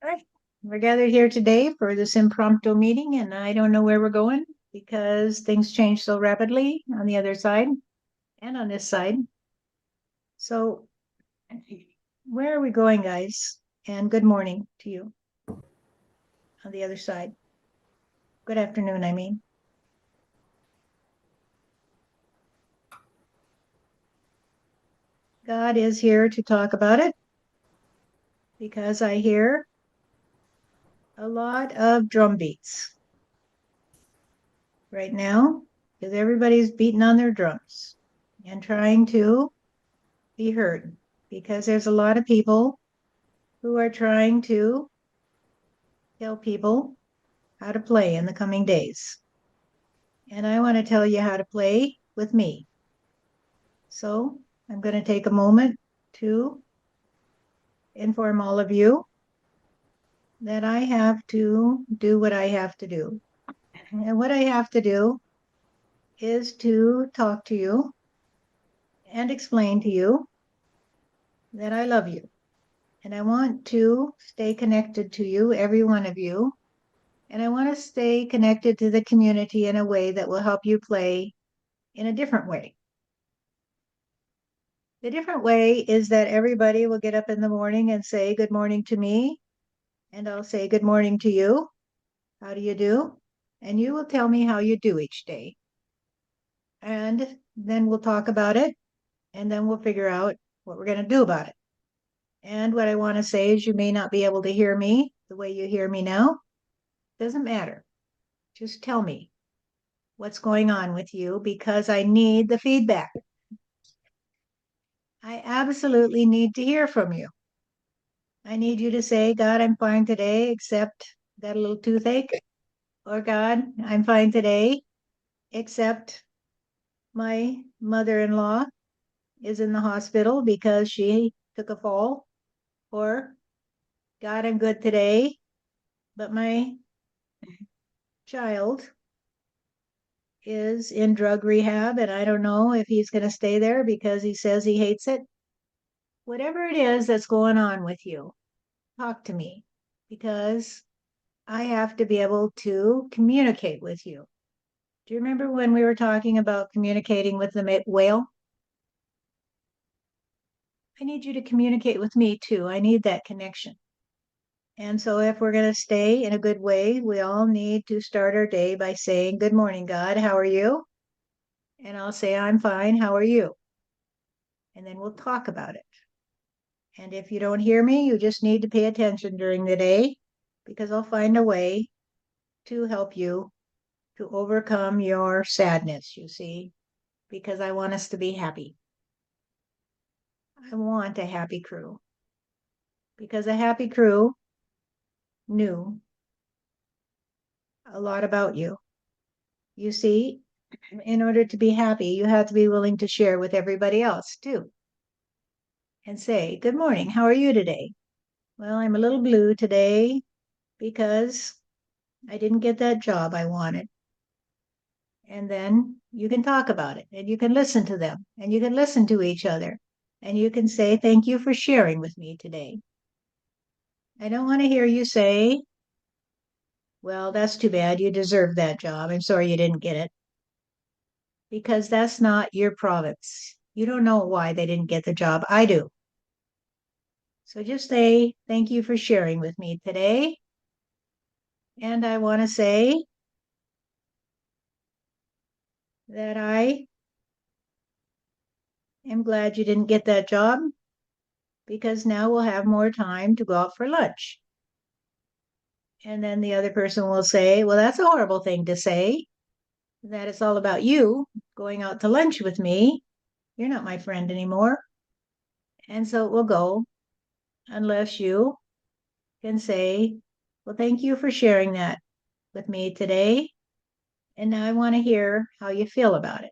All right. We're gathered here today for this impromptu meeting, and I don't know where we're going because things change so rapidly on the other side and on this side. So, where are we going, guys? And good morning to you on the other side. Good afternoon, I mean. God is here to talk about it because I hear a lot of drum beats right now because everybody's beating on their drums and trying to be heard because there's a lot of people who are trying to tell people how to play in the coming days. And I want to tell you how to play with me. So I'm going to take a moment to inform all of you that I have to do what I have to do. And what I have to do is to talk to you and explain to you that I love you. And I want to stay connected to you, every one of you. And I want to stay connected to the community in a way that will help you play in a different way. The different way is that everybody will get up in the morning and say good morning to me, and I'll say good morning to you. How do you do? And you will tell me how you do each day. And then we'll talk about it, and then we'll figure out what we're going to do about it. And what I want to say is you may not be able to hear me the way you hear me now. Doesn't matter. Just tell me what's going on with you because I need the feedback. I absolutely need to hear from you. I need you to say, God, I'm fine today, except that little toothache. Or God, I'm fine today, except my mother in law is in the hospital because she took a fall. Or God, I'm good today, but my child is in drug rehab and I don't know if he's going to stay there because he says he hates it. Whatever it is that's going on with you, talk to me because I have to be able to communicate with you. Do you remember when we were talking about communicating with the whale? I need you to communicate with me too. I need that connection. And so, if we're going to stay in a good way, we all need to start our day by saying, good morning, God. How are you? And I'll say, I'm fine. How are you? And then we'll talk about it. And if you don't hear me, you just need to pay attention during the day because I'll find a way to help you to overcome your sadness, you see, because I want us to be happy. I want a happy crew because a happy crew knew a lot about you. You see, in order to be happy, you have to be willing to share with everybody else too and say, good morning, how are you today? Well, I'm a little blue today because I didn't get that job I wanted. And then you can talk about it and you can listen to them and you can listen to each other and you can say, thank you for sharing with me today. I don't want to hear you say, well, that's too bad. You deserve that job. I'm sorry you didn't get it. Because that's not your province. You don't know why they didn't get the job. I do. So just say, thank you for sharing with me today. And I want to say that I am glad you didn't get that job because now we'll have more time to go out for lunch. And then the other person will say, well, that's a horrible thing to say, that it's all about you going out to lunch with me. You're not my friend anymore. And so it will go unless you can say, well, thank you for sharing that with me today. And now I want to hear how you feel about it.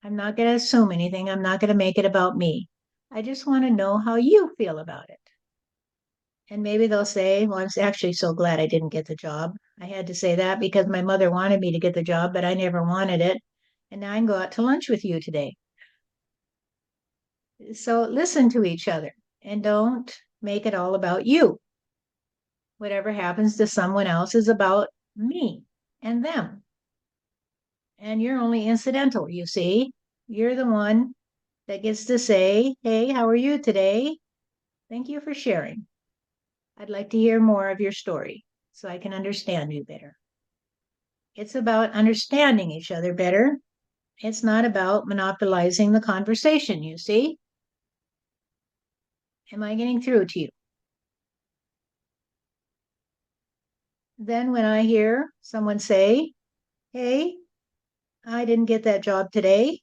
I'm not going to assume anything. I'm not going to make it about me. I just want to know how you feel about it. And maybe they'll say, well, I'm actually so glad I didn't get the job. I had to say that because my mother wanted me to get the job, but I never wanted it. And now I can go out to lunch with you today. So listen to each other and don't make it all about you. Whatever happens to someone else is about me and them. And you're only incidental, you see. You're the one that gets to say, hey, how are you today? Thank you for sharing. I'd like to hear more of your story so I can understand you better. It's about understanding each other better. It's not about monopolizing the conversation, you see. Am I getting through to you? Then when I hear someone say, hey, I didn't get that job today,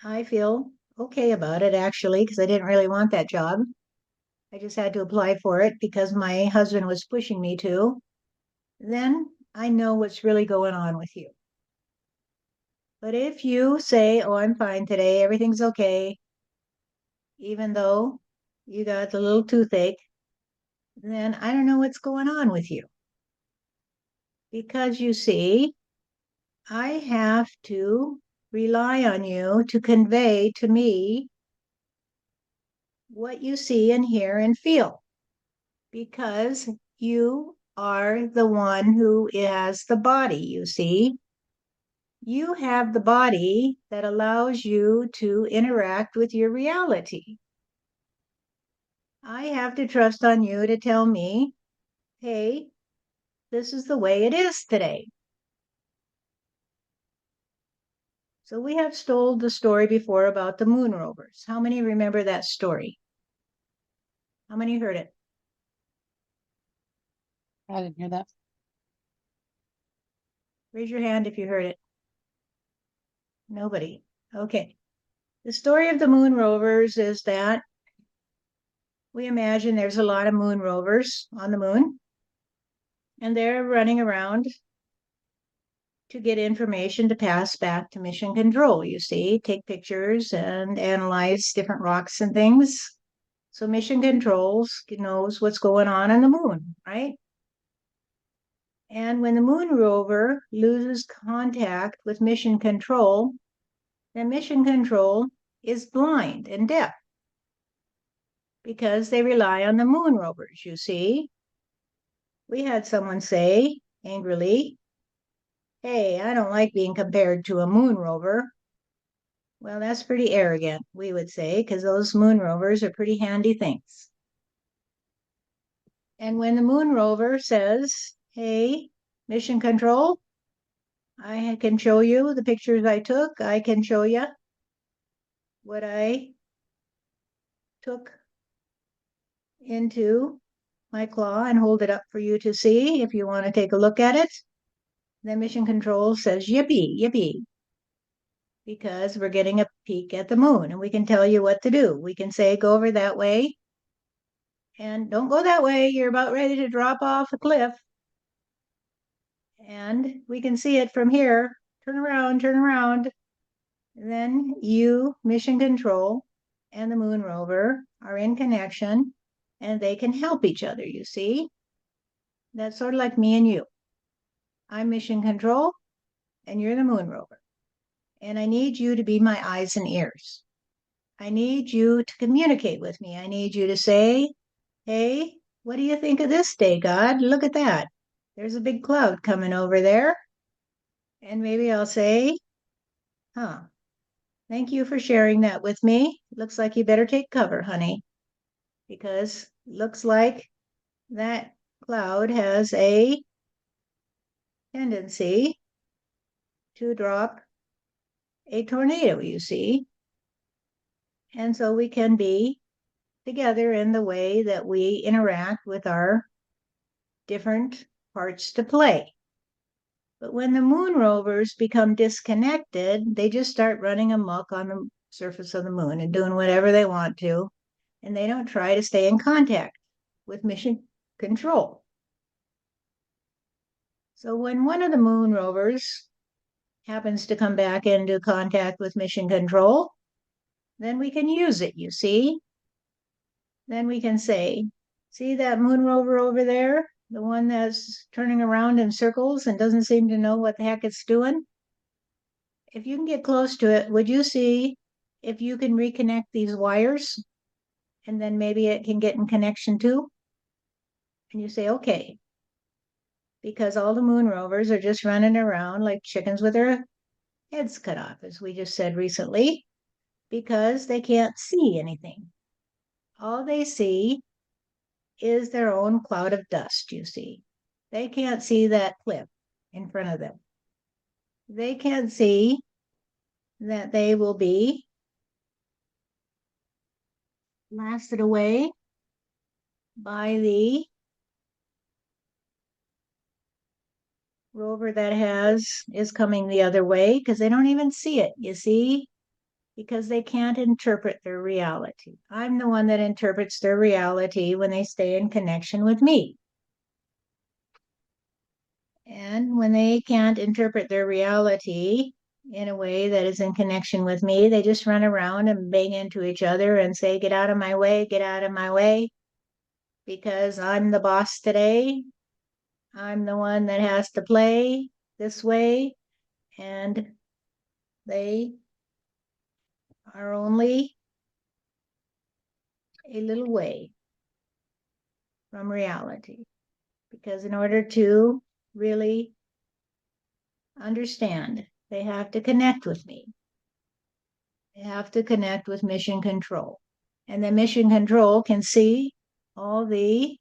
I feel okay about it actually, because I didn't really want that job. I just had to apply for it because my husband was pushing me to. Then I know what's really going on with you. But if you say, oh, I'm fine today, everything's okay, even though you got the little toothache, then I don't know what's going on with you. Because you see, I have to rely on you to convey to me what you see and hear and feel, because you are the one who has the body, you see. You have the body that allows you to interact with your reality. I have to trust on you to tell me, hey, this is the way it is today. So we have told the story before about the moon rovers. How many remember that story? How many heard it? I didn't hear that. Raise your hand if you heard it. Nobody. Okay. The story of the moon rovers is that we imagine there's a lot of moon rovers on the moon, and they're running around to get information to pass back to mission control. You see, take pictures and analyze different rocks and things. So mission controls knows what's going on the moon, right? And when the moon rover loses contact with mission control, then mission control is blind and deaf because they rely on the moon rovers, you see. We had someone say angrily, hey, I don't like being compared to a moon rover. Well, that's pretty arrogant, we would say, because those moon rovers are pretty handy things. And when the moon rover says, hey, mission control, I can show you the pictures I took, I can show you what I took into my claw and hold it up for you to see if you want to take a look at it. Then mission control says, yippee, yippee, because we're getting a peek at the moon and we can tell you what to do. We can say, go over that way and don't go that way. You're about ready to drop off a cliff. And we can see it from here. Turn around, turn around. And then you, mission control, and the moon rover are in connection and they can help each other, you see? That's sort of like me and you. I'm mission control and you're the moon rover. And I need you to be my eyes and ears. I need you to communicate with me. I need you to say, hey, what do you think of this day, God? Look at that. There's a big cloud coming over there. And maybe I'll say, huh, thank you for sharing that with me. Looks like you better take cover, honey, because looks like that cloud has a tendency to drop a tornado, you see. And so we can be together in the way that we interact with our different parts to play. But when the moon rovers become disconnected, they just start running amok on the surface of the moon and doing whatever they want to. And they don't try to stay in contact with mission control. So when one of the moon rovers happens to come back into contact with mission control, then we can use it, you see. Then we can say, see that moon rover over there? The one that's turning around in circles and doesn't seem to know what the heck it's doing? If you can get close to it, would you see if you can reconnect these wires and then maybe it can get in connection too? And you say, okay, because all the moon rovers are just running around like chickens with their heads cut off, as we just said recently, because they can't see anything. All they see is their own cloud of dust, you see. They can't see that cliff in front of them. They can't see that they will be blasted away by the rover that is coming the other way, because they don't even see it, you see, because they can't interpret their reality. I'm the one that interprets their reality when they stay in connection with me. And when they can't interpret their reality in a way that is in connection with me, they just run around and bang into each other and say, get out of my way, get out of my way, because I'm the boss today. I'm the one that has to play this way. And they are only a little way from reality. Because in order to really understand, they have to connect with me. They have to connect with mission control. And the mission control can see all the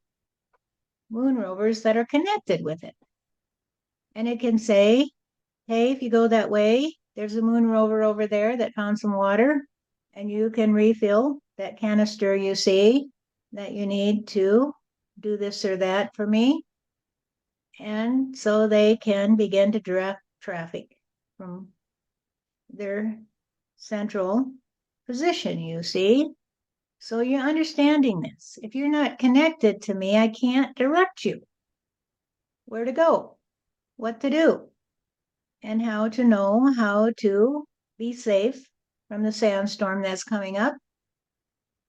moon rovers that are connected with it. And it can say, hey, if you go that way, there's a moon rover over there that found some water, and you can refill that canister you see that you need to do this or that for me. And so they can begin to direct traffic from their central position, you see. So you're understanding this. If you're not connected to me, I can't direct you where to go, what to do, and how to know how to be safe from the sandstorm that's coming up,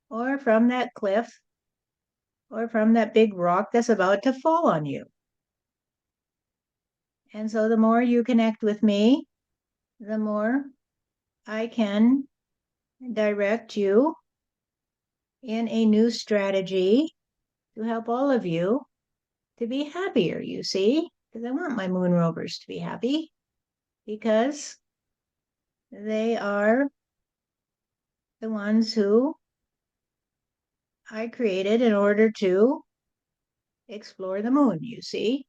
or from that cliff, or from that big rock that's about to fall on you. And so the more you connect with me, the more I can direct you in a new strategy to help all of you to be happier, you see, because I want my moon rovers to be happy, because they are the ones who I created in order to explore the moon, you see.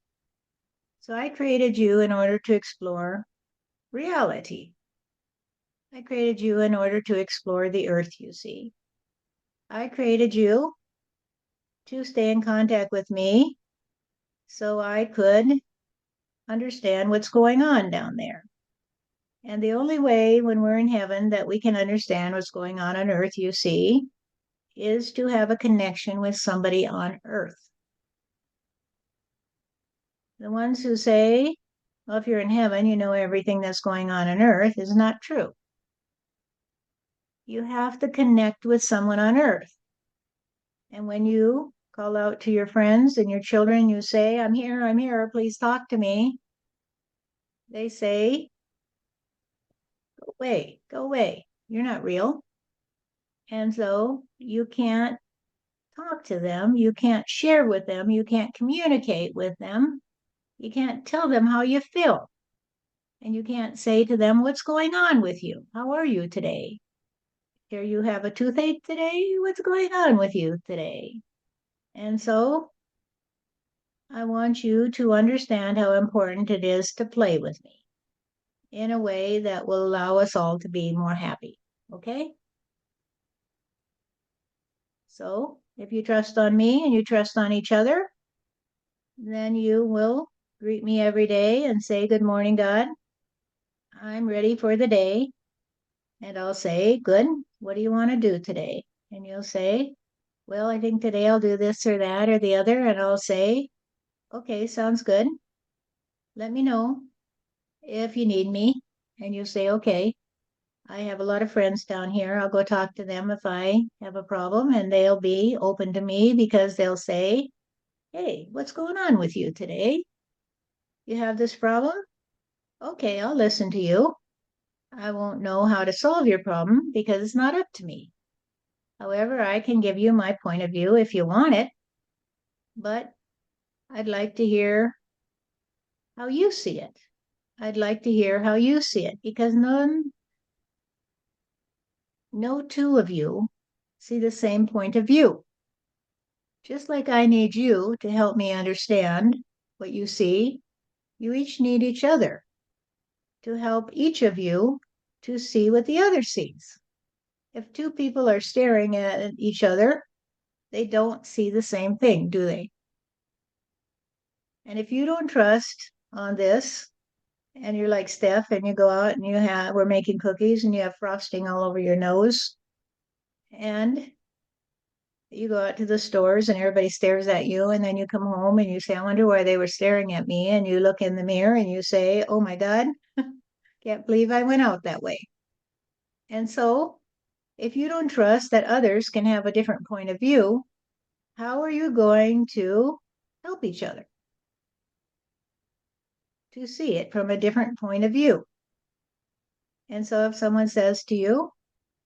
So I created you in order to explore reality. I created you in order to explore the earth, you see. I created you to stay in contact with me so I could understand what's going on down there. And the only way when we're in heaven that we can understand what's going on earth, you see, is to have a connection with somebody on earth. The ones who say, well, if you're in heaven, you know everything that's going on earth is not true. You have to connect with someone on earth. And when you call out to your friends and your children, you say, I'm here, please talk to me. They say, go away, you're not real. And so you can't talk to them, you can't share with them, you can't communicate with them, you can't tell them how you feel. And you can't say to them, what's going on with you? How are you today? Here you have a toothache today? What's going on with you today? And so I want you to understand how important it is to play with me in a way that will allow us all to be more happy. Okay? So if you trust on me and you trust on each other, then you will greet me every day and say, good morning, God. I'm ready for the day. And I'll say, good. What do you want to do today? And you'll say, well, I think today I'll do this or that or the other. And I'll say, okay, sounds good. Let me know if you need me. And you say, okay, I have a lot of friends down here. I'll go talk to them if I have a problem, and they'll be open to me because they'll say, hey, what's going on with you today? You have this problem? Okay, I'll listen to you. I won't know how to solve your problem because it's not up to me. However, I can give you my point of view if you want it, but I'd like to hear how you see it. I'd like to hear how you see it because no two of you see the same point of view. Just like I need you to help me understand what you see, you each need each other to help each of you to see what the other sees. If two people are staring at each other, they don't see the same thing, do they? And if you don't trust on this, and you're like Steph, and you go out and we're making cookies and you have frosting all over your nose, and you go out to the stores and everybody stares at you, and then you come home and you say, I wonder why they were staring at me. And you look in the mirror and you say, oh my God, can't believe I went out that way. And so, if you don't trust that others can have a different point of view, how are you going to help each other to see it from a different point of view? And so, if someone says to you,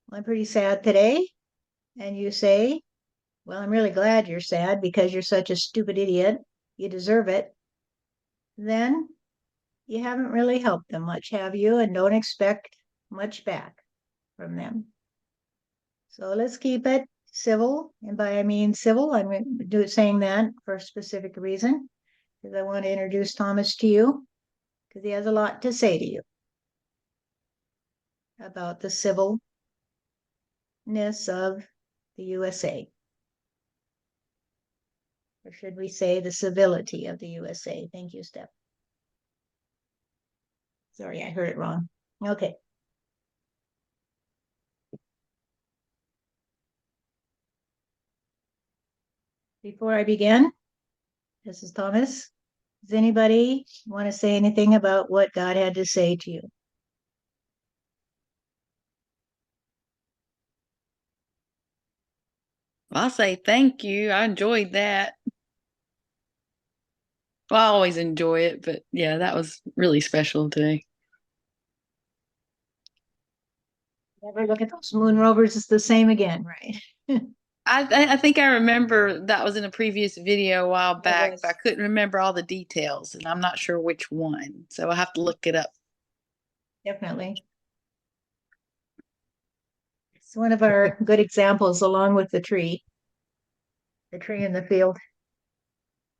well, I'm pretty sad today, and you say, well, I'm really glad you're sad because you're such a stupid idiot, you deserve it, then you haven't really helped them much, have you? And don't expect much back from them. So let's keep it civil. And by I mean civil, I'm saying that for a specific reason, because I want to introduce Thomas to you, because he has a lot to say to you about the civilness of the USA. Or should we say the civility of the USA? Thank you, Steph. Sorry, I heard it wrong. Okay. Before I begin, this is Thomas. Does anybody want to say anything about what God had to say to you? I'll say thank you. I enjoyed that. Well, I always enjoy it, but yeah, that was really special today. Never look at those moon rovers, it's the same again, right? I think I remember that was in a previous video a while It back, but I was couldn't remember all the details, and I'm not sure which one, so I'll have to look it up. definitely. It's one of our good examples, along with the tree in the field,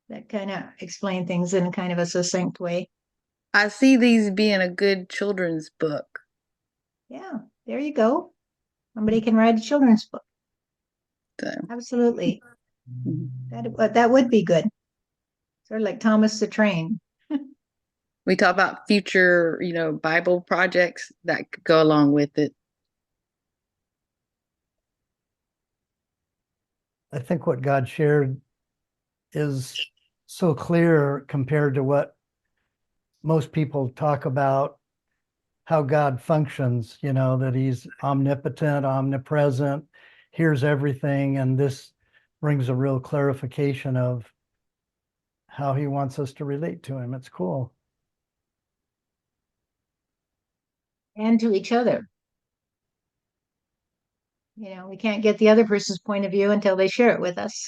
that kind of explain things in kind of a succinct way. I see these being a good children's book. Yeah, there you go. Somebody can write a children's book. So, Absolutely. mhm. That would be good. Sort of like Thomas the Train. We talk about future, Bible projects that could go along with it. I think what God shared is so clear compared to what most people talk about how God functions, that he's omnipotent, omnipresent, hears everything. And this brings a real clarification of how he wants us to relate to him. It's cool. And to each other. We can't get the other person's point of view until they share it with us.